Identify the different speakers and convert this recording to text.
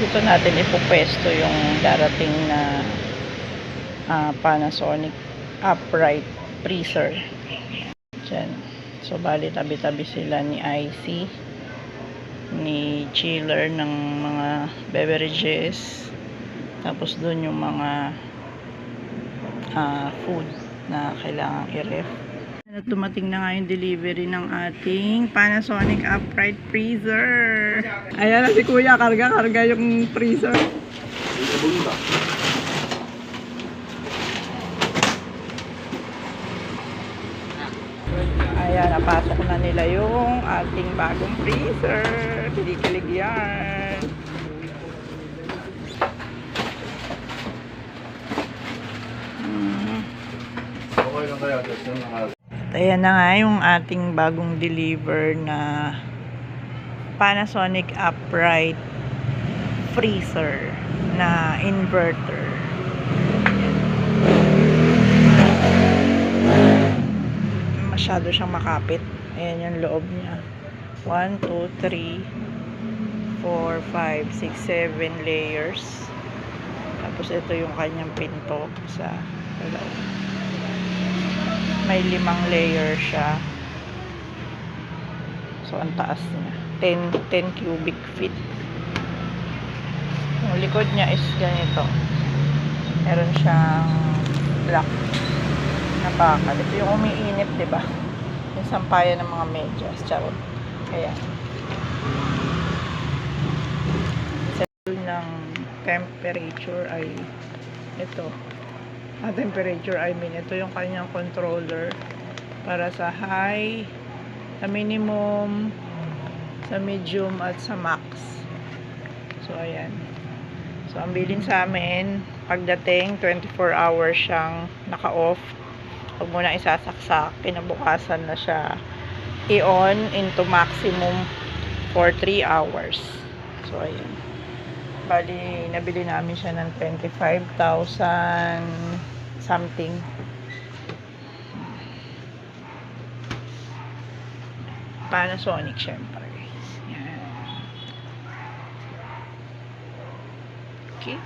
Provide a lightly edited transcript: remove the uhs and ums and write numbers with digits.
Speaker 1: Dito natin ipupwesto yung darating na Panasonic upright freezer. Diyan. So, bali tabi-tabi sila ni IC, ni chiller ng mga beverages. Tapos doon yung mga food na kailangang i-ref. Dumating na nga yung delivery ng ating Panasonic upright freezer. Ayan na si Kuya, karga-karga yung freezer. Ayan, napasok na nila yung ating bagong freezer. Kilig-kilig yan.
Speaker 2: Okay lang kaya.
Speaker 1: Ayan na nga yung ating bagong deliver na Panasonic upright freezer na inverter. Masyado siyang makapit. Ayan yung loob niya. 1, 2, 3, 4, 5, 6, 7 layers. Tapos ito yung kanyang pinto sa loob. May 5 layer siya. So, ang taas niya. 10 cubic feet. Yung likod niya is ganito. Meron siyang black na bakal. Ito yung umiinit, diba? Yung sampayan ng mga medyas. Charot. Ayan. Settle ng temperature ay ito. Temperature, I mean, ito yung kanyang controller para sa high, sa minimum, sa medium, at sa max. So, ayan. So, ang bilin sa amin, pagdating, 24 hours siyang naka-off. Huwag mo na isasaksak. Kinabukasan na siya i-on into maximum for 3 hours. So, ayan. Bali, nabili namin siya ng 25,000 something. Panasonic, syempre. Yan. Okay.